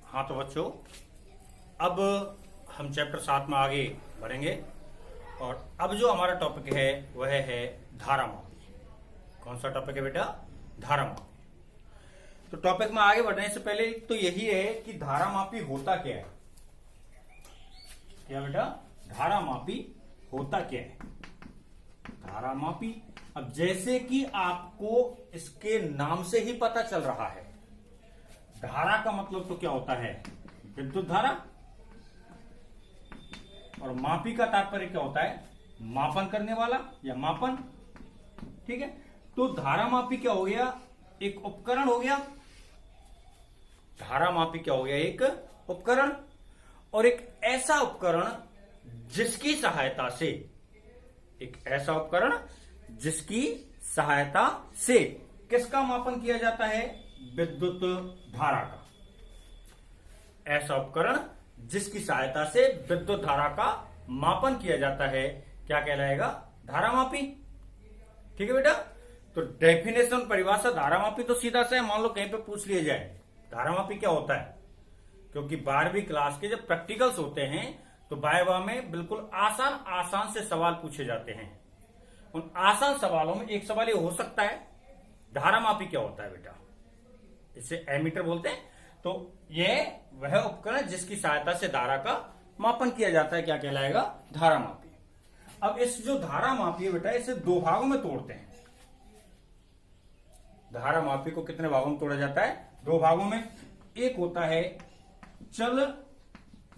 हाँ तो बच्चों, अब हम चैप्टर 7 में आगे बढ़ेंगे और अब जो हमारा टॉपिक है वह है धारामापी। कौन सा टॉपिक है बेटा? धारामापी। तो टॉपिक में आगे बढ़ने से पहले तो यही है कि धारामापी होता क्या है। क्या बेटा? धारामापी होता क्या है? धारामापी, अब जैसे कि आपको इसके नाम से ही पता चल रहा है, धारा का मतलब तो क्या होता है? विद्युत धारा। और मापी का तात्पर्य क्या होता है? मापन करने वाला या मापन। ठीक है, तो धारामापी क्या हो गया? एक उपकरण हो गया। धारामापी क्या हो गया? एक उपकरण, और एक ऐसा उपकरण जिसकी सहायता से, एक ऐसा उपकरण जिसकी सहायता से किसका मापन किया जाता है? विद्युत धारा का। ऐसा उपकरण जिसकी सहायता से विद्युत धारा का मापन किया जाता है क्या कहलाएगा? धारामापी। ठीक है बेटा, तो डेफिनेशन, परिभाषा धारामापी तो सीधा सा है, मान लो कहीं पे पूछ लिया जाए धारामापी क्या होता है, क्योंकि 12वीं क्लास के जब प्रैक्टिकल्स होते हैं तो वाइवा में बिल्कुल आसान आसान से सवाल पूछे जाते हैं। उन आसान सवालों में एक सवाल ये हो सकता है, धारामापी क्या होता है बेटा? इसे एमीटर बोलते हैं। तो यह वह उपकरण जिसकी सहायता से धारा का मापन किया जाता है क्या कहलाएगा? धारामापी। अब इस जो धारामापी है बेटा, इसे दो भागों में तोड़ते हैं। धारामापी को कितने भागों में तोड़ा जाता है? दो भागों में। एक होता है चल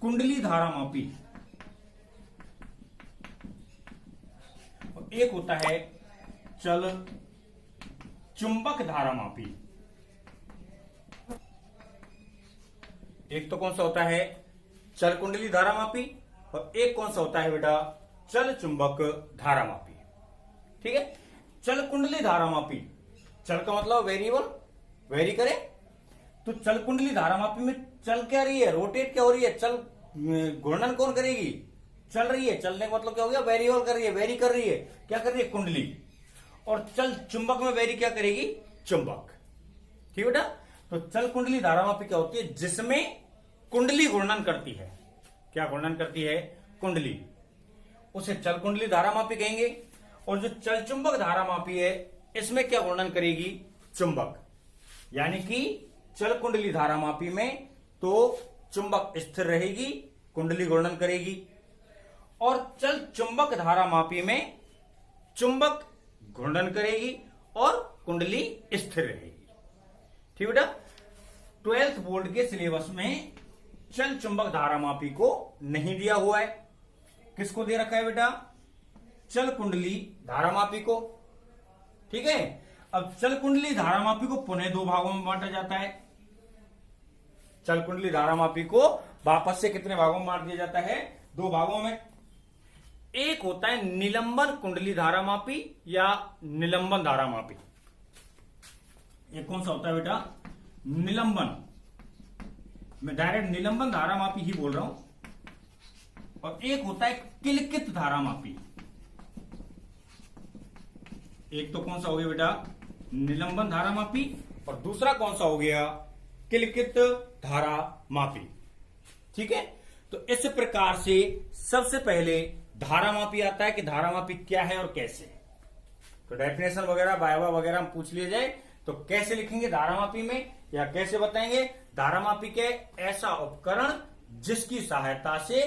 कुंडली धारामापी और एक होता है चल चुंबक धारामापी। एक तो कौन सा होता है? चल कुंडली धारामापी, और एक कौन सा होता है बेटा? चल चुंबक धारामापी। ठीक है, चल कुंडली धारामापी, चल का मतलब वेरिएबल, वेरी करे। तो चल कुंडली धारामापी में चल क्या रही है? रोटेट क्या हो रही है? चल घूर्णन कौन करेगी? चल रही है। चलने का मतलब क्या हो गया? वेरिएबल कर रही है, वेरी कर रही है। क्या कर रही है? कुंडली। और चल चुंबक में वेरी क्या करेगी? चुंबक। ठीक बेटा, तो चल कुंडली धारामापी क्या होती है? जिसमें कुंडली घूर्णन करती है। क्या घूर्णन करती है? कुंडली, उसे चल कुंडली धारामापी कहेंगे। और जो चल चुंबक धारामापी है, इसमें क्या घूर्णन करेगी? चुंबक। यानी कि चल कुंडली धारामापी में तो चुंबक स्थिर रहेगी, कुंडली घूर्णन करेगी, और चल चुंबक धारामापी में चुंबक घूर्णन करेगी और कुंडली स्थिर रहेगी। ठीक बेटा, 12th बोर्ड के सिलेबस में चल चुंबक धारामापी को नहीं दिया हुआ है। किसको दे रखा है बेटा? चल कुंडली धारामापी को। ठीक है, अब चल कुंडली धारामापी को पुनः दो भागों में बांटा जाता है। चल कुंडली धारामापी को वापस से कितने भागों में बांट दिया जाता है? दो भागों में। एक होता है निलंबन कुंडली धारामापी या निलंबन धारामापी। एक कौन सा होता है बेटा? निलंबन। मैं डायरेक्ट निलंबन धारामापी ही बोल रहा हूं। और एक होता है किलकित धारामापी। एक तो कौन सा हो गया बेटा? निलंबन धारामापी, और दूसरा कौन सा हो गया? किलकित धारामापी। ठीक है, तो इस प्रकार से सबसे पहले धारामापी आता है कि धारामापी क्या है और कैसे। तो डेफिनेशन वगैरह, वाइवा वगैरह हम पूछ लिए जाए तो कैसे लिखेंगे धारामापी में, या कैसे बताएंगे? धारामापी के ऐसा उपकरण जिसकी सहायता से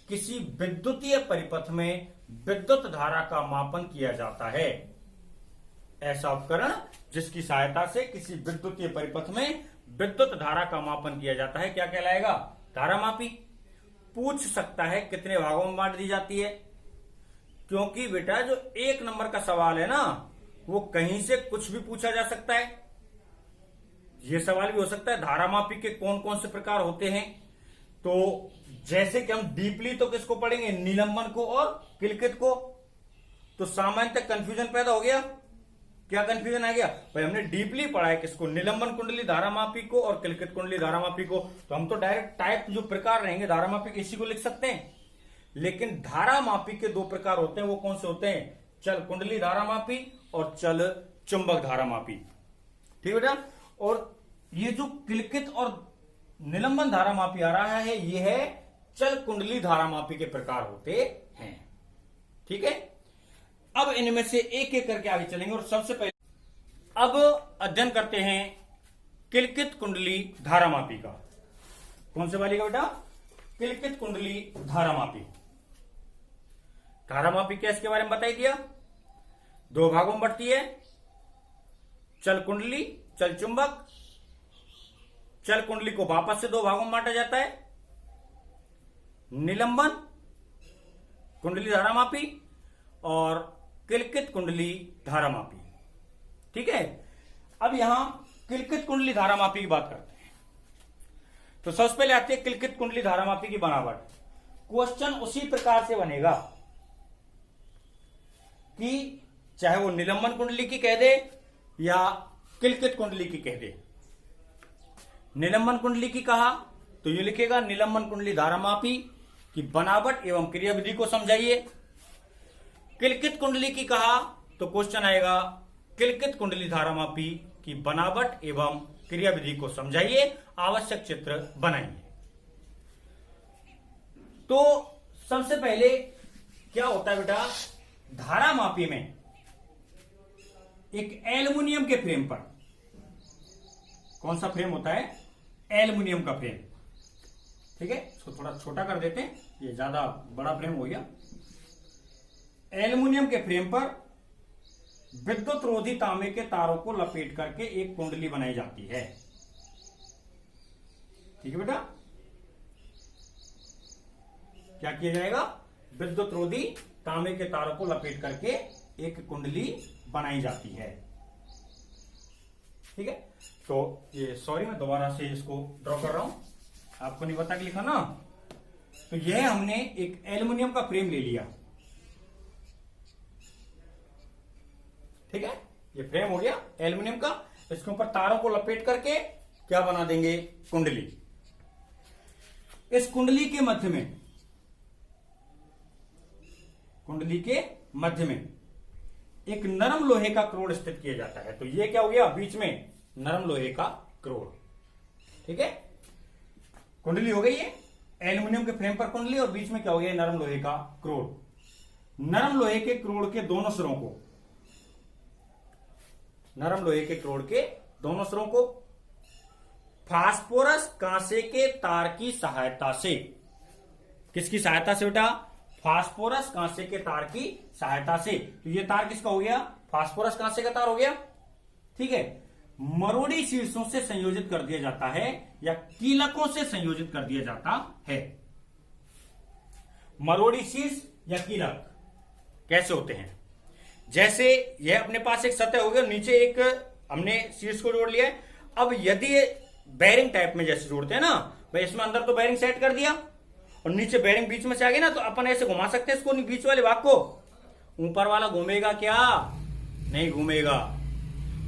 किसी विद्युतीय परिपथ में विद्युत धारा का मापन किया जाता है। ऐसा उपकरण जिसकी सहायता से किसी विद्युतीय परिपथ में विद्युत धारा का मापन किया जाता है क्या कहलाएगा? धारामापी। पूछ सकता है कितने भागों में बांट दी जाती है, क्योंकि बेटा जो एक नंबर का सवाल है ना, वो कहीं से कुछ भी पूछा जा सकता है। ये सवाल भी हो सकता है धारामापी के कौन कौन से प्रकार होते हैं। तो जैसे कि हम डीपली तो किसको पढ़ेंगे? निलंबन को और किलकित को। तो सामान्यतः कंफ्यूजन पैदा हो गया। क्या कंफ्यूजन आ गया भाई? हमने डीपली पढ़ा है किसको? निलंबन कुंडली धारामापी को और किलकित कुंडली धारामापी को। तो हम तो डायरेक्ट टाइप जो प्रकार रहेंगे धारामापी के, इसी को लिख सकते हैं। लेकिन धारामापी के दो प्रकार होते हैं। वो कौन से होते हैं? चल कुंडली धारामापी और चल चुंबक धारामापी। ठीक है बेटा, और ये जो किलकित और निलंबन धारामापी आ रहा है, ये है चल कुंडली धारामापी के प्रकार होते हैं। ठीक है, अब इनमें से एक एक करके आगे चलेंगे और सबसे पहले अब अध्ययन करते हैं किलकित कुंडली धारामापी का। कौन से वाली का बेटा? किलकित कुंडली धारामापी। धारामापी क्या, इसके बारे में बता ही दिया। दो भागों में बढ़ती है, चल कुंडली, चल चुंबक। चल कुंडली को वापस से दो भागों में बांटा जाता है, निलंबन कुंडली धारामापी और किलकित कुंडली धारामापी। ठीक है, अब यहां किलकित कुंडली धारामापी की बात करते हैं। तो सबसे पहले आती है किलकित कुंडली धारामापी की बनावट। क्वेश्चन उसी प्रकार से बनेगा कि चाहे वो निलंबन कुंडली की कह दे या किलकित कुंडली की कह दे। निलंबन कुंडली की कहा तो ये लिखेगा निलंबन कुंडली धारामापी की बनावट एवं क्रियाविधि को समझाइए। किलकित कुंडली की कहा तो क्वेश्चन आएगा किलकित कुंडली धारामापी की बनावट एवं क्रियाविधि को समझाइए, आवश्यक चित्र बनाइए। तो सबसे पहले क्या होता है बेटा, धारामापी में एक एल्युमिनियम के फ्रेम पर, कौन सा फ्रेम होता है? एल्युमिनियम का फ्रेम। ठीक है, इसको थोड़ा छोटा कर देते हैं, ये ज्यादा बड़ा फ्रेम हो गया। एल्युमिनियम के फ्रेम पर विद्युत रोधी तांबे के तारों को लपेट करके एक कुंडली बनाई जाती है। ठीक है बेटा, क्या किया जाएगा? विद्युत रोधी तांबे के तारों को लपेट करके एक कुंडली बनाई जाती है। ठीक है, तो ये सॉरी मैं दोबारा से इसको ड्रॉ कर रहा हूं, आपको नहीं पता कि लिखा ना। तो यह हमने एक एल्युमिनियम का फ्रेम ले लिया। ठीक है, ये फ्रेम हो गया एल्युमिनियम का, इसके ऊपर तारों को लपेट करके क्या बना देंगे? कुंडली। इस कुंडली के मध्य में, कुंडली के मध्य में एक नरम लोहे का क्रोड स्थित किया जाता है। तो ये क्या हो गया? बीच में नरम लोहे का क्रोड। ठीक है, कुंडली हो गई है, एल्युमिनियम के फ्रेम पर कुंडली, और बीच में क्या हो गया? नरम लोहे का क्रोड। नरम लोहे के क्रोड के दोनों सिरों को, नरम लोहे के क्रोड के दोनों सिरों को फास्फोरस कांसे के तार की सहायता से, किसकी सहायता से बेटा? फास्फोरस कांसे के तार की सहायता से। तो ये तार किसका हो गया? फास्फोरस कांसे का तार हो गया। ठीक है, मरोड़ी शीर्षों से संयोजित कर दिया जाता है या कीलकों से संयोजित कर दिया जाता है। मरोड़ी शीर्ष या कीलक कैसे होते हैं? जैसे यह अपने पास एक सतह हो गया, नीचे एक हमने शीर्ष को जोड़ लिया है। अब यदि बेरिंग टाइप में जैसे जोड़ते हैं ना भाई, इसमें अंदर तो बेरिंग सेट कर दिया और नीचे बेरिंग बीच में से आ गई ना, तो अपन ऐसे घुमा सकते हैं इसको, बीच वाले भाग को। ऊपर वाला घूमेगा क्या? नहीं घूमेगा।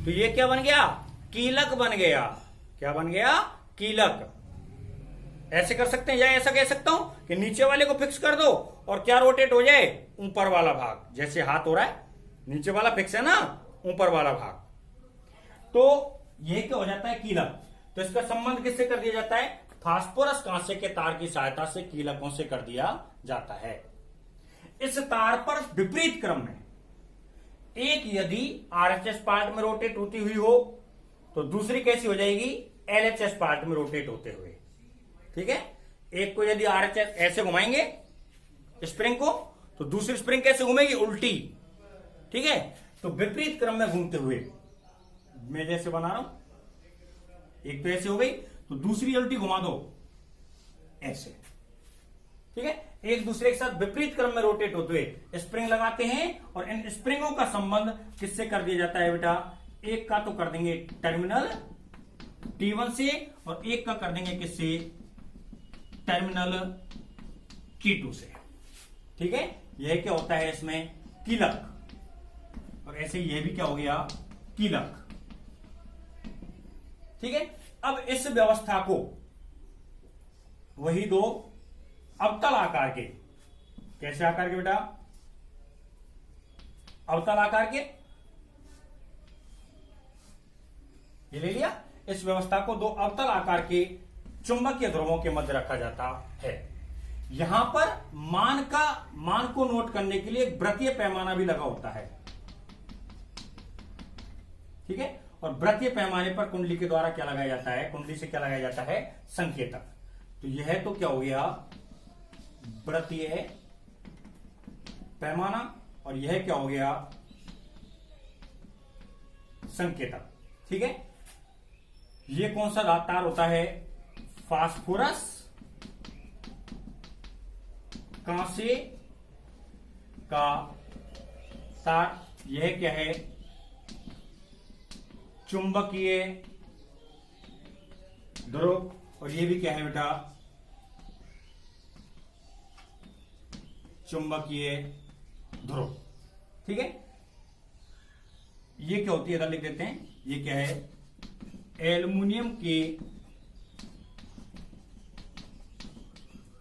तो ये क्या बन गया? कीलक बन गया। क्या बन गया? कीलक। ऐसे कर सकते हैं, या ऐसा कह सकता हूं कि नीचे वाले को फिक्स कर दो और क्या रोटेट हो जाए? ऊपर वाला भाग। जैसे हाथ हो रहा है, नीचे वाला फिक्स है ना, ऊपर वाला भाग। तो ये क्या हो जाता है? कीलक। तो इसका संबंध किससे कर दिया जाता है? फास्फोरस कांसे के तार की सहायता से कीलकों से कर दिया जाता है। इस तार पर विपरीत क्रम में एक यदि आरएचएस पार्ट में रोटेट होती हुई हो तो दूसरी कैसी हो जाएगी? एलएचएस पार्ट में रोटेट होते हुए। ठीक है, एक को यदि आरएचएस ऐसे घुमाएंगे स्प्रिंग को, तो दूसरी स्प्रिंग कैसे घूमेगी? उल्टी। ठीक है, तो विपरीत क्रम में घूमते हुए मैं जैसे बना रहा हूं, एक तो ऐसे हो गई, तो दूसरी उल्टी घुमा दो ऐसे। ठीक है, एक दूसरे के साथ विपरीत क्रम में रोटेट होते हुए स्प्रिंग लगाते हैं और इन स्प्रिंगों का संबंध किससे कर दिया जाता है बेटा? एक का तो कर देंगे टर्मिनल T1 से और एक का कर देंगे किससे? टर्मिनल T2 से। ठीक है, यह क्या होता है इसमें? कीलक। और ऐसे यह भी क्या हो गया? कीलक। ठीक है, अब इस व्यवस्था को वही दो अवतल आकार के, कैसे आकार के बेटा? अवतल आकार के, ये ले लिया। इस व्यवस्था को दो अवतल आकार के चुंबकीय ध्रुवों के मध्य रखा जाता है। यहां पर मान को नोट करने के लिए एक वृत्तीय पैमाना भी लगा होता है, ठीक है। और वृत्तीय पैमाने पर कुंडली के द्वारा क्या लगाया जाता है, कुंडली से क्या लगाया जाता है, संकेतक। तो यह तो क्या हो गया, वृत्तीय पैमाना, और यह क्या हो गया, संकेतक, ठीक है। ये कौन सा तार होता है, फास्फोरस कांसे का तार। यह क्या है, चुंबकीय ध्रुव, और ये भी क्या है बेटा, चुंबकीय ध्रुव, ठीक है। ये क्या होती है, इधर लिख देते हैं, ये क्या है, एल्युमिनियम के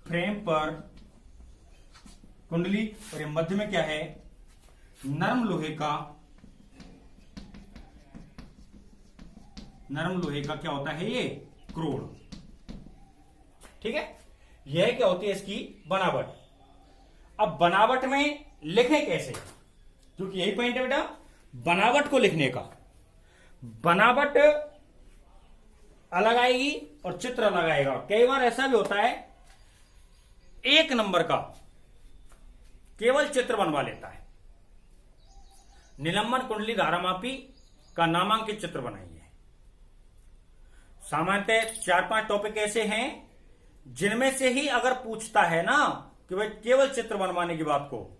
फ्रेम पर कुंडली, और ये मध्य में क्या है, नरम लोहे का क्या होता है, ये क्रोड, ठीक है। यह क्या होती है, इसकी बनावट। अब बनावट में लिखें कैसे, क्योंकि यही पॉइंट है बेटा, बनावट को लिखने का। बनावट अलग आएगी और चित्र अलग आएगा। कई बार ऐसा भी होता है, एक नंबर का केवल चित्र बनवा लेता है। निलंबन कुंडली धारामापी का नामांकित चित्र बनाइए। सामान्यतः 4-5 टॉपिक ऐसे हैं जिनमें से ही अगर पूछता है ना कि भाई केवल चित्र बनवाने की बात को,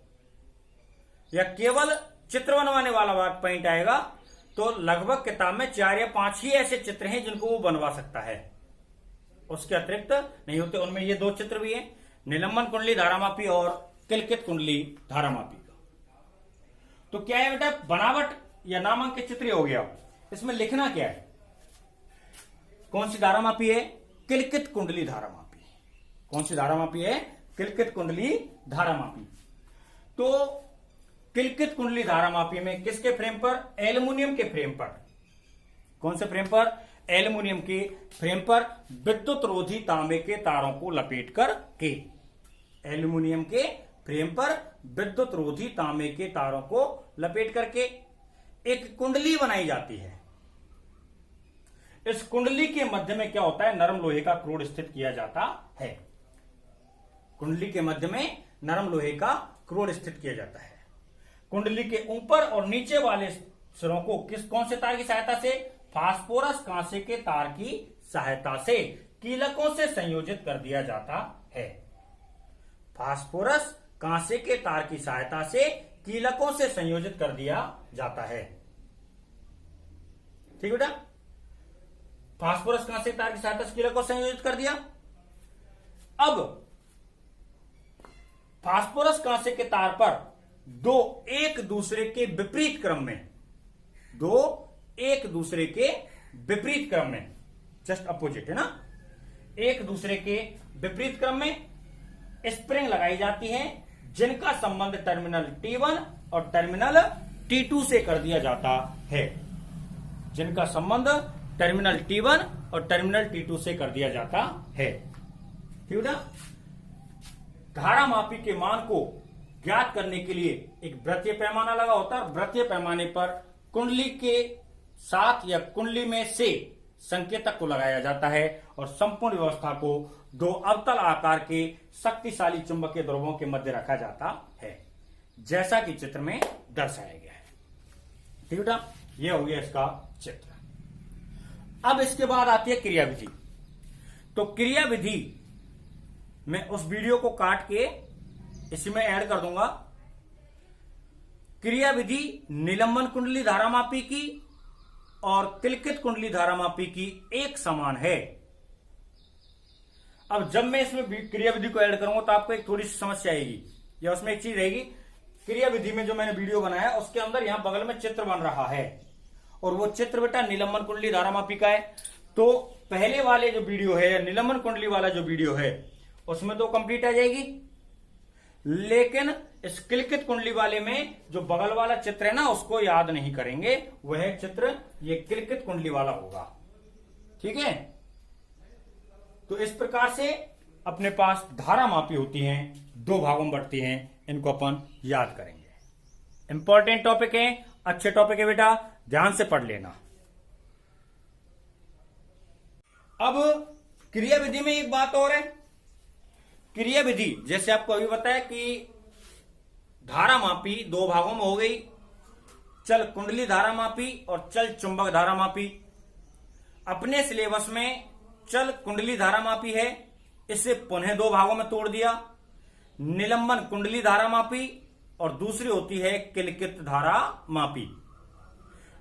या केवल चित्र बनवाने वाला बात पॉइंट आएगा, तो लगभग किताब में 4 या 5 ही ऐसे चित्र हैं जिनको वो बनवा सकता है, उसके अतिरिक्त नहीं होते। उनमें ये 2 चित्र भी हैं, निलंबन कुंडली धारामापी और किलकित कुंडली धारामापी का। तो क्या है बेटा, बनावट या नामांकित चित्र हो गया। इसमें लिखना क्या है, कौन सी धारामापी है, किलकित कुंडली धारामापी। कौन सी धारामापी है, किलकित कुंडली धारामापी। तो किलकित कुंडली धारामापी में किसके फ्रेम पर, एल्युमिनियम के फ्रेम पर। कौन से फ्रेम पर, एल्युमिनियम के फ्रेम पर विद्युत रोधी तांबे के तारों को लपेट कर के। एल्युमिनियम के फ्रेम पर विद्युत रोधी तांबे के तारों को लपेट करके एक कुंडली बनाई जाती है। इस कुंडली के मध्य में क्या होता है, नरम लोहे का क्रोड स्थित किया जाता है। कुंडली के मध्य में नरम लोहे का क्रोड स्थित किया जाता है। कुंडली के ऊपर और नीचे वाले सिरों को कौन से तार की सहायता से, फास्फोरस कांसे के तार की सहायता से कीलकों से संयोजित कर दिया जाता है। फास्फोरस कांसे के तार की सहायता से कीलकों से संयोजित कर दिया जाता है, ठीक बेटा। फास्फोरस कांसे के तार की सहायता से कीलकों से संयोजित कर दिया। अब फास्फोरस कांसे के तार पर दो एक दूसरे के विपरीत क्रम में, जस्ट अपोजिट है ना, एक दूसरे के विपरीत क्रम में स्प्रिंग लगाई जाती है, जिनका संबंध टर्मिनल T1 और टर्मिनल T2 से कर दिया जाता है। जिनका संबंध टर्मिनल T1 और टर्मिनल T2 से कर दिया जाता है, ठीक है। धारामापी के मान को ज्ञात करने के लिए एक वृत्तीय पैमाना लगा होता है। वृत्तीय पैमाने पर कुंडली के साथ या कुंडली में से संकेतक को लगाया जाता है और संपूर्ण व्यवस्था को 2 अवतल आकार के शक्तिशाली चुंबकीय ध्रुवों के मध्य रखा जाता है, जैसा कि चित्र में दर्शाया गया है, ठीक है। यह हो गया इसका चित्र। अब इसके बाद आती है क्रियाविधि। तो क्रियाविधि मैं उस वीडियो को काट के इसी में ऐड कर दूंगा। क्रियाविधि निलंबन कुंडली धारामापी की और किलकित कुंडली धारामापी की एक समान है। अब जब मैं इसमें क्रियाविधि को ऐड करूंगा तो आपको एक थोड़ी सी समस्या आएगी, या उसमें एक चीज रहेगी। क्रियाविधि में जो मैंने वीडियो बनाया उसके अंदर यहां बगल में चित्र बन रहा है, और वो चित्र बेटा निलंबन कुंडली धारामापी का है। तो पहले वाले जो वीडियो है, निलंबन कुंडली वाला जो वीडियो है, उसमें तो कंप्लीट आ जाएगी, लेकिन इस किलकित कुंडली वाले में जो बगल वाला चित्र है ना, उसको याद नहीं करेंगे। वह चित्र ये किलकित कुंडली वाला होगा, ठीक है। तो इस प्रकार से अपने पास धारा मापी होती हैं, दो भागों में बढ़ती हैं, इनको अपन याद करेंगे। इंपॉर्टेंट टॉपिक है, अच्छे टॉपिक है बेटा, ध्यान से पढ़ लेना। अब क्रिया विधि में एक बात और है। क्रिया विधि जैसे आपको अभी बताया कि धारा मापी दो भागों में हो गई, चल कुंडली धारा मापी और चल चुंबक धारा मापी। अपने सिलेबस में चल कुंडली धारा मापी है, इसे पुनः दो भागों में तोड़ दिया, निलंबन कुंडली धारा मापी और दूसरी होती है किलकित धारा मापी।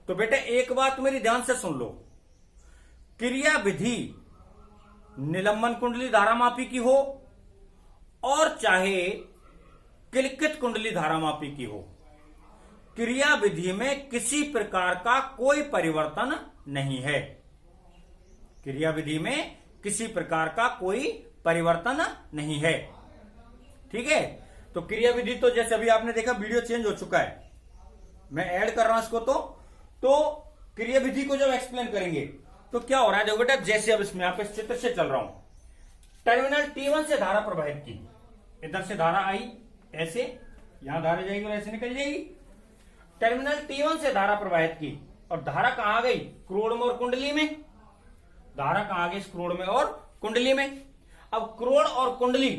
तो बेटा एक बात मेरी ध्यान से सुन लो, क्रिया विधि निलंबन कुंडली धारा मापी की हो और चाहे किलकित कुंडली धारा मापी की हो, क्रिया विधि में किसी प्रकार का कोई परिवर्तन नहीं है। क्रिया विधि में किसी प्रकार का कोई परिवर्तन नहीं है। ठीक है, तो क्रिया विधि तो जैसे अभी आपने देखा वीडियो चेंज हो चुका है, मैं ऐड कर रहा हूं इसको। तो क्रिया विधि को जब एक्सप्लेन करेंगे तो क्या हो रहा है, देखो बेटा, जैसे अब इसमें आप इस चित्र से चल रहा हूं, टर्मिनल T1 से धारा प्रवाहित की, इधर से धारा आई, ऐसे यहां धारा जाएगी और ऐसे निकल जाएगी। टर्मिनल T1 से धारा प्रवाहित की और धारा कहां आ गई, क्रोड़ में और कुंडली में। धारा कहां आ गई, क्रोड़ में और कुंडली में। अब क्रोड़ और कुंडली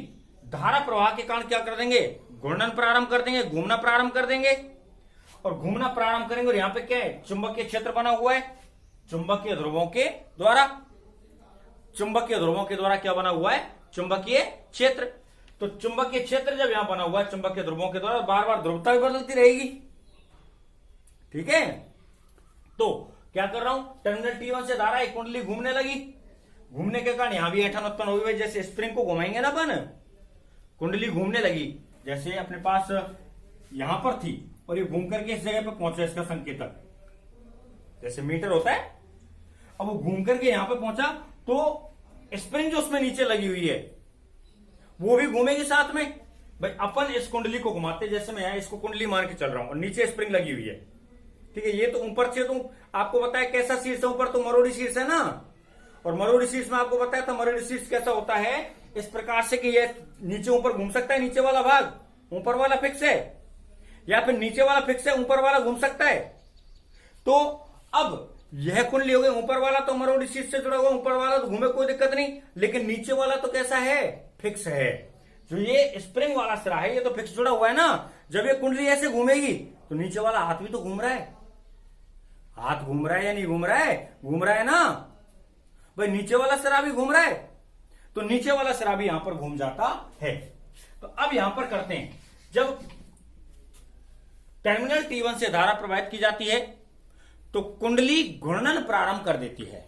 धारा प्रवाह के कारण क्या कर देंगे, घूर्णन प्रारंभ कर देंगे, घूमना प्रारंभ कर देंगे। और घूमना प्रारंभ करेंगे और यहां पे क्या है, चुंबकीय क्षेत्र बना हुआ है, चुंबकीय ध्रुवों के द्वारा। चुंबकीय ध्रुवों के द्वारा क्या बना हुआ है, चुंबकीय क्षेत्र। तो चुंबकीय क्षेत्र जब यहां बना हुआ है चुंबकीय ध्रुवों के द्वारा, बार बार ध्रुवता भी बदलती रहेगी। ठीक है, तो क्या कर रहा हूं, टर्मिनल T1 से धारा एक कुंडली घूमने लगी, घूमने के कारण यहां भी ऐंठन उत्पन्न हुई। जैसे स्प्रिंग को घुमाएंगे ना अपन, कुंडली घूमने लगी, जैसे अपने पास यहां पर थी और ये घूम करके इस जगह पे पहुंचा, इसका संकेतक जैसे मीटर होता है। अब वो घूम करके यहां पे पहुंचा तो स्प्रिंग जो उसमें नीचे लगी हुई है वो भी घूमेगी साथ में। भाई अपन इस कुंडली को घुमाते, जैसे मैं इसको कुंडली मान के चल रहा हूं और नीचे स्प्रिंग लगी हुई है। ठीक है, ये तो ऊपर से तो आपको बताया कैसा शीर्ष है, ऊपर तो मरोड़ी शीर्ष है ना, और मरोड़ी शीर्ष में आपको बताया था मरोड़ी शीर्ष कैसा होता है, इस प्रकार से कि ये नीचे ऊपर घूम सकता है, नीचे वाला भाग, ऊपर वाला फिक्स है, या फिर नीचे वाला फिक्स है, ऊपर वाला घूम सकता है। तो अब यह कुंडली हो गई, ऊपर वाला तो मरोड़ी शीर्ष से जुड़ा हुआ, ऊपर वाला तो घूमे कोई दिक्कत नहीं, लेकिन नीचे वाला तो कैसा है, फिक्स है। जो ये स्प्रिंग वाला सिरा है ये तो फिक्स जुड़ा हुआ है ना, जब ये कुंडली ऐसे घूमेगी तो नीचे वाला हाथ भी तो घूम रहा है। हाथ घूम रहा है या नहीं घूम रहा है, घूम रहा है ना भाई, नीचे वाला सिरा भी घूम रहा है, तो नीचे वाला सिरा भी यहां पर घूम जाता है। तो अब यहां पर करते हैं, जब टर्मिनल T1 से धारा प्रवाहित की जाती है तो कुंडली घूर्णन प्रारंभ कर देती है।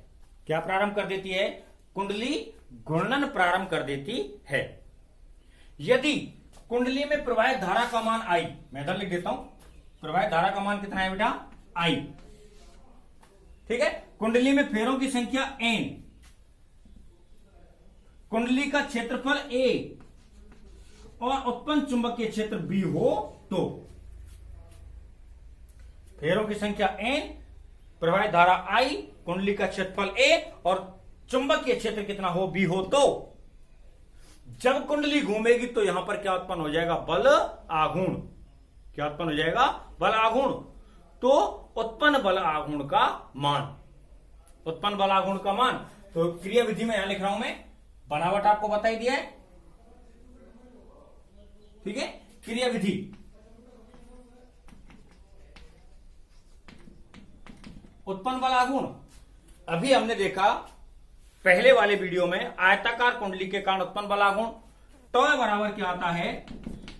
क्या प्रारंभ कर देती है, कुंडली घूर्णन प्रारंभ कर देती है। यदि कुंडली में प्रवाहित धारा का मान I, मैं इधर लिख देता हूं, प्रवाहित धारा का मान कितना है बेटा, I। ठीक है, कुंडली में फेरों की संख्या N, कुंडली का क्षेत्रफल A और उत्पन्न चुंबकीय क्षेत्र B हो तो फेरों की संख्या N, प्रवाहित धारा I, कुंडली का क्षेत्रफल A और चुंबकीय क्षेत्र कितना हो, B हो तो जब कुंडली घूमेगी तो यहां पर क्या उत्पन्न हो जाएगा, बल आघूर्ण। क्या उत्पन्न हो जाएगा, बल आघूर्ण। तो उत्पन्न बल आघूर्ण का मान, उत्पन्न बल आघूर्ण का मान, तो क्रिया विधि में यहां लिख रहा हूं मैं, बनावट आपको बताई दिया है। ठीक है, क्रिया विधि, उत्पन्न बल आघूर्ण। अभी हमने देखा पहले वाले वीडियो में आयताकार कुंडली के कारण उत्पन्न बल आघूर्ण, तो बराबर क्या आता है,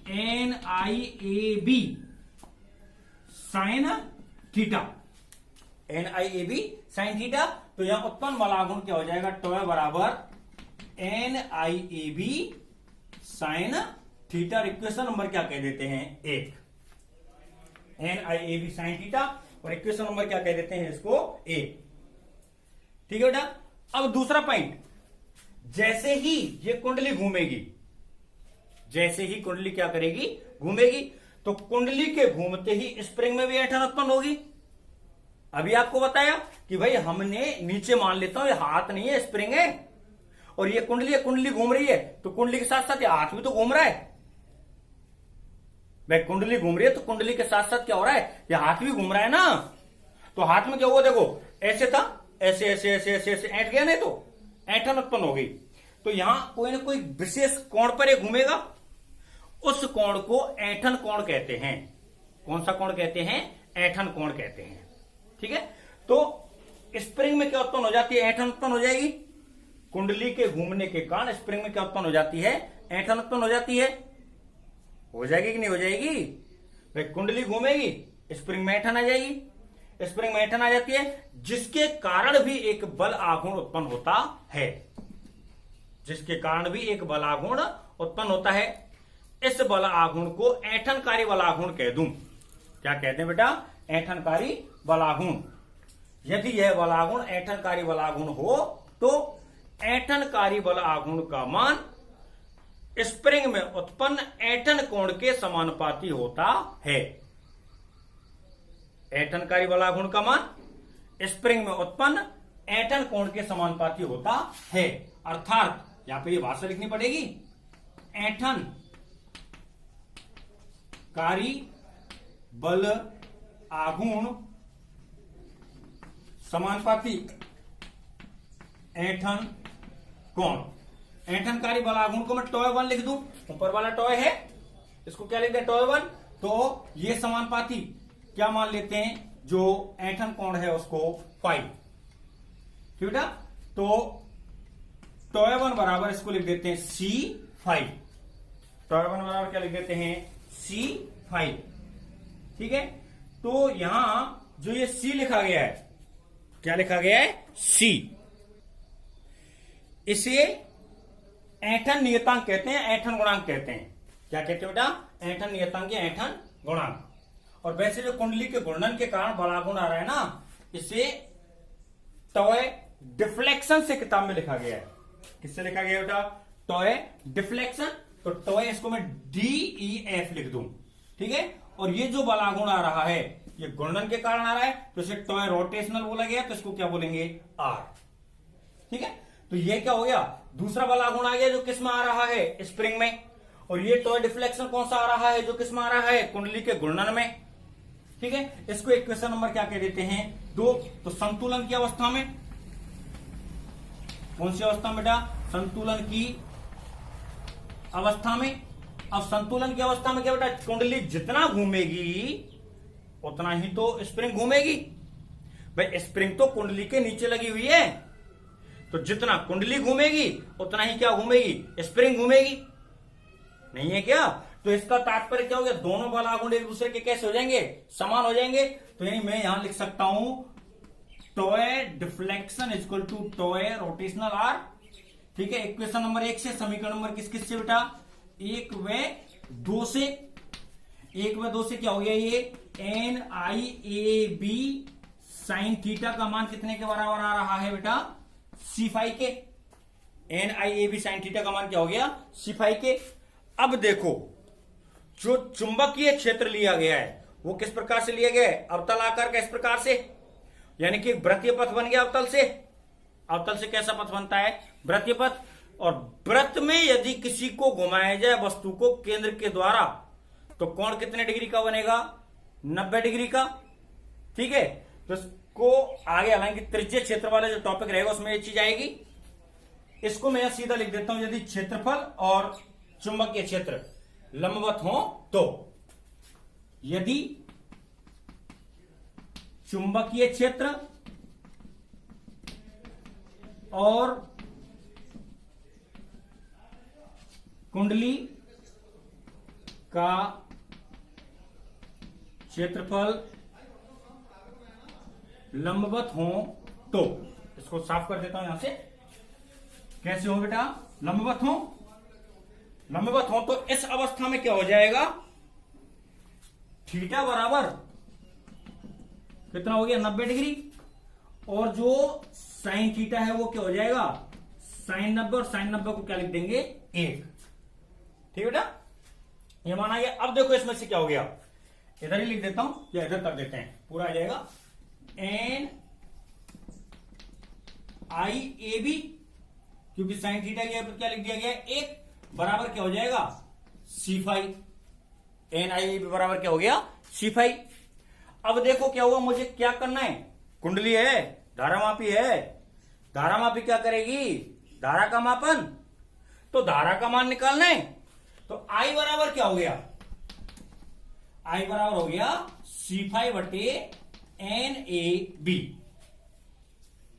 NIAB sine theta, NIAB sine theta. तो यहां उत्पन्न बल आघूर्ण क्या हो जाएगा, टॉय बराबर NIAB sine theta. Equation number क्या कह देते हैं, 1, NIAB साइन थीटा, और इक्वेशन नंबर क्या कह देते हैं इसको, 1। ठीक है बेटा, अब दूसरा पॉइंट, जैसे ही ये कुंडली घूमेगी, जैसे ही कुंडली क्या करेगी, घूमेगी, तो कुंडली के घूमते ही स्प्रिंग में भी ऐंठन उत्पन्न होगी। अभी आपको बताया कि भाई हमने नीचे मान लेता हूं ये हाथ नहीं है, स्प्रिंग है, और ये कुंडली है, कुंडली घूम रही है, तो कुंडली के साथ साथ ये हाथ भी तो घूम रहा है भाई। कुंडली घूम रही है तो कुंडली के साथ साथ क्या हो रहा है, ये हाथ भी घूम रहा है ना। तो हाथ में क्या हुआ, देखो ऐसे था, ऐसे ऐसे ऐसे ऐसे ऐसे ऐंठ गया, नहीं तो ऐंठन उत्पन्न हो गई। तो यहां कोई ना कोई विशेष कोण पर ये घूमेगा, उस कोण को ऐंठन कोण कहते हैं। कौन सा कोण कहते हैं, ऐंठन कोण कहते हैं। ठीक है, तो स्प्रिंग में क्या उत्पन्न हो जाती है, ऐंठन उत्पन्न हो जाएगी। कुंडली के घूमने के कारण स्प्रिंग में क्या उत्पन्न हो जाती है, ऐंठन उत्पन्न हो जाती है। हो जाएगी कि नहीं हो जाएगी भाई, कुंडली घूमेगी, स्प्रिंग में ऐंठन आ जाएगी, स्प्रिंग में ऐंठन आ जाती है, जिसके कारण भी एक बल आघूर्ण उत्पन्न होता है, जिसके कारण भी एक बल आघूर्ण उत्पन्न होता है। इस बल आघूर्ण को ऐंठनकारी बल आघूर्ण कह दूं। क्या कहते हैं बेटा, ऐंठनकारी बल आघूर्ण। यदि यह बल आघूर्ण ऐंठनकारी बल आघूर्ण हो तो ऐंठनकारी बल आघूर्ण का मान स्प्रिंग में उत्पन्न ऐंठन कोण के समानुपाती होता है। ऐंठनकारी बल आघूर्ण का मान स्प्रिंग में उत्पन्न ऐंठन कोण के समानुपाती होता है। अर्थात यहां पे ये भाषा लिखनी पड़ेगी, ऐंठनकारी बल आघूर्ण समानुपाती ऐंठन कोण। ऐंठनकारी बल आघूर्ण को मैं टॉय 1 लिख दूं, ऊपर वाला टॉय है, इसको क्या लिख दें, टॉय 1। तो ये समानुपाती क्या मान लेते हैं, जो ऐंठन कोण है उसको 5। ठीक बेटा, तो टॉय 1 बराबर इसको लिख देते हैं C5। टॉय 1 बराबर क्या लिख देते हैं, C5। ठीक है, तो यहां जो ये C लिखा गया है, क्या लिखा गया है, C, इसे ऐंठन नियतांक कहते हैं, ऐंठन गुणांक कहते हैं। क्या कहते हैं बेटा, ऐंठन नियतांक या ऐंठन गुणांक। और वैसे जो कुंडली के घूर्णन के कारण बल आघूर्ण आ रहा है ना, इसे टॉय डिफ्लेक्शन से किताब में लिखा गया है। किससे लिखा गया बेटा, टॉय डिफ्लेक्शन। तो टॉय इसको मैं DEF लिख दूं। ठीक है, और ये जो बल आघूर्ण आ रहा है ये घूर्णन के कारण आ रहा है, तो इसे टॉय रोटेशनल बोला गया, तो इसको क्या बोलेंगे, R। ठीक है, तो ये क्या हो गया, दूसरा बल आघूर्ण आ गया जो किस में आ रहा है, स्प्रिंग में। और ये टॉय डिफ्लेक्शन कौन सा आ रहा है, जो किस में आ रहा है, कुंडली के घूर्णन में। ठीक है, इसको इक्वेशन नंबर क्या कह देते हैं, 2। तो संतुलन की अवस्था में, कौन सी अवस्था में बेटा, संतुलन की अवस्था में। अब संतुलन की अवस्था में क्या बेटा, कुंडली जितना घूमेगी उतना ही तो स्प्रिंग घूमेगी। भाई स्प्रिंग तो कुंडली के नीचे लगी हुई है, तो जितना कुंडली घूमेगी उतना ही क्या घूमेगी, स्प्रिंग घूमेगी, नहीं है क्या। तो इसका तात्पर्य क्या हो गया, दोनों बल आघूर्ण एक दूसरे के कैसे हो जाएंगे, समान हो जाएंगे। तो यानी मैं यहां लिख सकता हूं toy deflection equal to toy rotational R। ठीक है, इक्वेशन नंबर 1 से, समीकरण नंबर किस से बेटा, 1 व 2 से। 1 व 2 से क्या हो गया, ये NIAB साइन थीटा का मान कितने के बराबर आ रहा है बेटा, C5 के। NIAB साइन थीटा का मान क्या हो गया, C5 के। अब देखो जो चुंबकीय क्षेत्र लिया गया है वो किस प्रकार से लिया गया है, अवतल आकार का, इस प्रकार से, यानी कि वृत्तीय पथ बन गया अवतल से। अवतल से कैसा पथ बनता है, वृत्तीय पथ। और वृत्त में यदि किसी को घुमाया जाए वस्तु को केंद्र के द्वारा, तो कोण कितने डिग्री का बनेगा, 90 डिग्री का। ठीक है, तो इसको आगे हालांकि त्रिज्य क्षेत्र वाला जो टॉपिक रहेगा उसमें ये चीज आएगी। इसको मैं सीधा लिख देता हूं, यदि क्षेत्रफल और चुंबकीय क्षेत्र लंबवत हो तो, यदि चुंबकीय क्षेत्र और कुंडली का क्षेत्रफल लंबवत हो तो, इसको साफ कर देता हूं यहां से, कैसे हो बेटा, लंबवत हो। लंबवत हो तो इस अवस्था में क्या हो जाएगा, थीटा बराबर कितना हो गया, 90 डिग्री। और जो साइन थीटा है वो क्या हो जाएगा, साइन 90, और साइन 90 को क्या लिख देंगे, 1। ठीक बेटा, ये माना गया। अब देखो इसमें से क्या हो गया, इधर ही लिख देता हूं या इधर कर देते हैं, पूरा आ जाएगा, NIAB क्योंकि साइन थीटा के ऊपर क्या लिख दिया गया, एक बराबर क्या हो जाएगा, C5। NIAB बराबर क्या हो गया, C5। अब देखो क्या हुआ, मुझे क्या करना है, कुंडली है, धारामापी है, धारामापी क्या करेगी, धारा का मापन, तो धारा का मान निकालना है। तो I बराबर क्या हो गया, I बराबर हो गया C5 बटे NAB।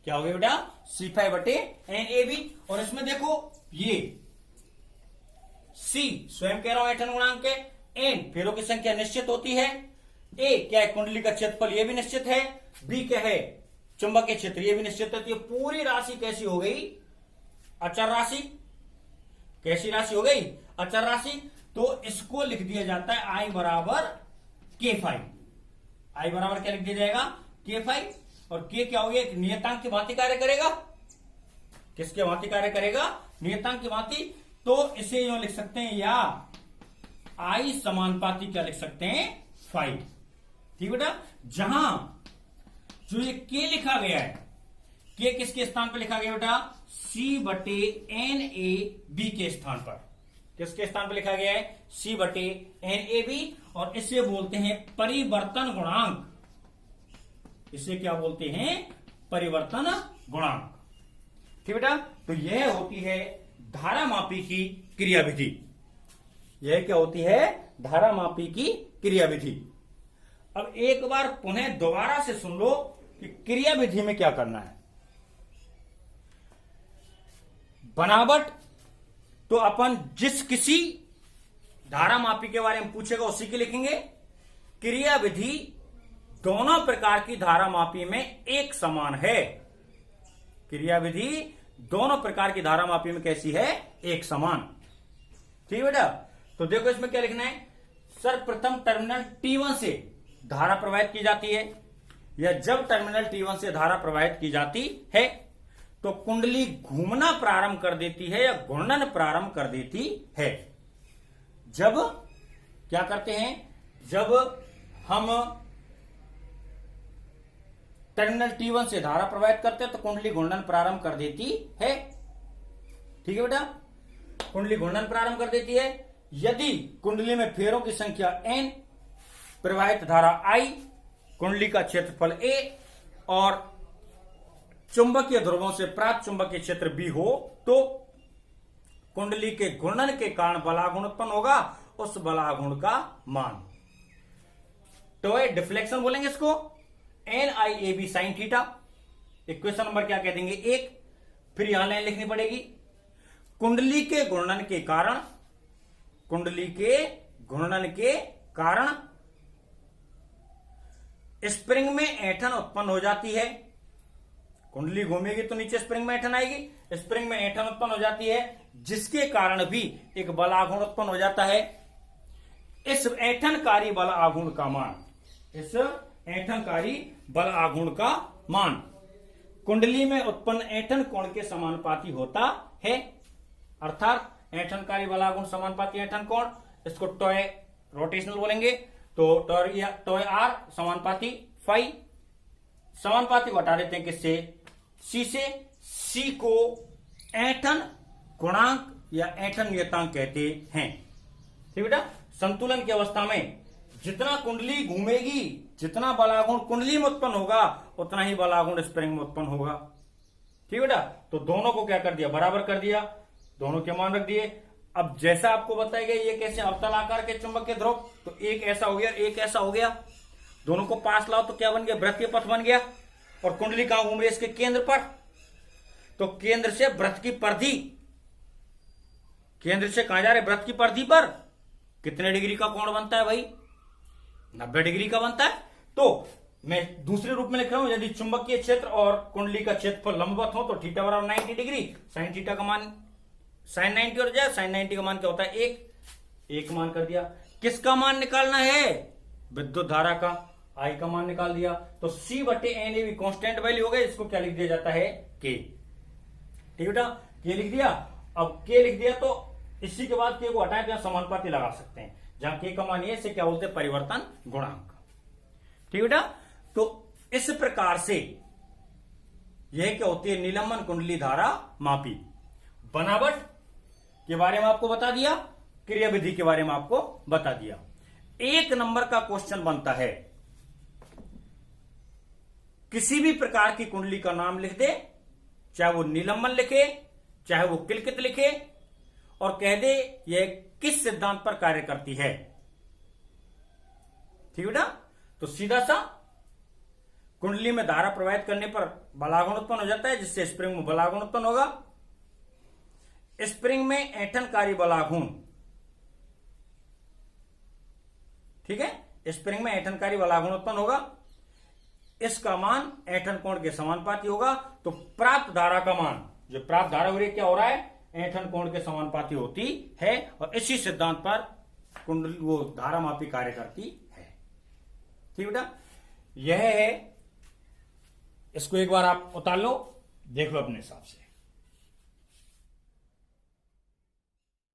क्या हो गया बेटा, C5 बटे NAB। और इसमें देखो ये C स्वयं कह रहा हूं ऐंठन गुणांक है, N फेरों की संख्या निश्चित होती है, A क्या है, कुंडली का क्षेत्रफल ये भी निश्चित है, B क्या है, चुंबकीय क्षेत्र ये भी निश्चित है। तो ये पूरी राशि कैसी हो गई, अचर राशि। कैसी राशि हो गई, अचर राशि। तो इसको लिख दिया जाता है I बराबर K5। I बराबर क्या लिख दिया जाएगा, K5। और K क्या हो गया, एक नियतांक की भांति कार्य करेगा। किसके भांति कार्य करेगा, नियतांक की भांति। तो इसे यूं लिख सकते हैं, या I समानुपाती क्या लिख सकते हैं, 5। ठीक बेटा, जहां जो ये K लिखा गया है, K किसके स्थान पर लिखा गया बेटा, C बटे NAB के स्थान पर। किसके स्थान पर लिखा गया है, C बटे NAB। और इसे बोलते हैं परिवर्तन गुणांक। इसे क्या बोलते हैं, परिवर्तन गुणांक। ठीक बेटा, तो यह होती है धारामापी की क्रियाविधि। यह क्या होती है, धारामापी की क्रियाविधि। अब एक बार पुनः दोबारा से सुन लो कि क्रियाविधि में क्या करना है। बनावट तो अपन जिस किसी धारामापी के बारे में पूछेगा उसी की लिखेंगे। क्रियाविधि दोनों प्रकार की धारामापी में एक समान है। क्रियाविधि दोनों प्रकार की धारामापी में कैसी है, एक समान। ठीक बेटा, तो देखो इसमें क्या लिखना है, सर्वप्रथम टर्मिनल T1 से धारा प्रवाहित की जाती है, या जब टर्मिनल T1 से धारा प्रवाहित की जाती है तो कुंडली घूमना प्रारंभ कर देती है या घूर्णन प्रारंभ कर देती है। जब क्या करते हैं, जब हम टर्मिनल T1 से धारा प्रवाहित करते हैं तो कुंडली घूर्णन प्रारंभ कर देती है। ठीक है बेटा, कुंडली घूर्णन प्रारंभ कर देती है। यदि कुंडली में फेरों की संख्या N, प्रवाहित धारा I, कुंडली का क्षेत्रफल A और चुंबकीय ध्रुवों से प्राप्त चुंबकीय क्षेत्र B हो, तो कुंडली के घूर्णन के कारण बलाघूर्ण उत्पन्न होगा। उस बलाघूर्ण का मान टॉय डिफ्लेक्शन बोलेंगे इसको, NIAB sine theta. Equation number क्या कह देंगे, 1। फिर यहां लाइन लिखनी पड़ेगी, कुंडली के घूर्णन के कारण, कुंडली के घूर्णन के कारण स्प्रिंग में ऐंठन उत्पन्न हो जाती है। कुंडली घूमेगी तो नीचे स्प्रिंग में ऐंठन आएगी, स्प्रिंग में ऐंठन उत्पन्न हो जाती है, जिसके कारण भी एक बल आघूर्ण उत्पन्न हो जाता है। इस ऐंठनकारी बल आघूर्ण का मान, इस ऐंठनकारी बल आघूर्ण का मान कुंडली में उत्पन्न ऐंठन कोण के समानुपाती होता है। अर्थात ऐंठनकारी बल आघूर्ण समानुपाती ऐंठन कोण, इसको टॉय रोटेशनल बोलेंगे। तो टॉय आर समानुपाती फाई, समानुपाती को हटा देते हैं किससे, सी से। सी को ऐंठन गुणांक या ऐंठन नियतांक कहते हैं। ठीक बेटा, संतुलन की अवस्था में जितना कुंडली घूमेगी, जितना बलाघूर्ण कुंडली में उत्पन्न होगा, उतना ही बलाघूर्ण स्प्रिंग में उत्पन्न होगा। ठीक बेटा, तो दोनों को क्या कर दिया, बराबर कर दिया, दोनों के मान रख दिए। अब जैसा आपको बताया गया, ये कैसे अवतल आकार के चुंबक के ध्रुव, तो एक ऐसा हो गया, एक ऐसा हो गया, दोनों को पास लाओ तो क्या बन गया, वृत्तीय पथ बन गया। और कुंडली कहां घूम रही है, इसके केंद्र पर, तो केंद्र से वृत्त की परिधि, केंद्र से कहां जा रहे, वृत्त की परिधि पर कितने डिग्री का कोण बनता है भाई, 90 डिग्री का बनता है। तो मैं दूसरे रूप में लिख रहा हूं, यदि चुंबकीय क्षेत्र और कुंडली का क्षेत्रफल लंबवत हो तो थीटा बराबर 90 डिग्री, साइन थीटा का मान साइन 90 हो जाए। साइन 90 का मान क्या होता है, एक मान कर दिया। किसका मान निकालना है, विद्युत धारा का, आई का मान निकाल दिया। तो C बटे NAB कांस्टेंट वैल्यू हो गया, इसको क्या लिख दिया जाता है, K। ठीक बेटा, K लिख दिया। अब K लिख दिया तो इसी के बाद K को हटाए तो समानुपाती लगा सकते हैं, जहां K का मान ये, इसे क्या बोलते हैं, परिवर्तन गुणांक। ठीक बेटा, तो इस प्रकार से यह क्या होती है, निलंबन कुंडली धारा मापी। बनावट के बारे में आपको बता दिया, क्रियाविधि के बारे में आपको बता दिया। 1 नंबर का क्वेश्चन बनता है, किसी भी प्रकार की कुंडली का नाम लिख दे, चाहे वो निलंबन लिखे, चाहे वो किलकित लिखे, और कह दे यह किस सिद्धांत पर कार्य करती है। ठीक बेटा, तो सीधा सा कुंडली में धारा प्रवाहित करने पर बलागुण उत्पन्न हो जाता है, जिससे स्प्रिंग में बलागुण उत्पन्न होगा। स्प्रिंग में ऐंठनकारी बलागुण, ठीक है, स्प्रिंग में ऐंठनकारी बलागुण उत्पन्न होगा। इसका मान ऐंठन कोण के समानुपाती होगा। तो प्राप्त धारा का मान, जो प्राप्त धारा हो रही है, क्या हो रहा है, ऐंठन कोण के समानुपाती होती है, और इसी सिद्धांत पर कुंडली वो धारामापी कार्य करती है। ठीक बेटा, यह है, इसको एक बार आप उतार लो, देख लो अपने हिसाब से।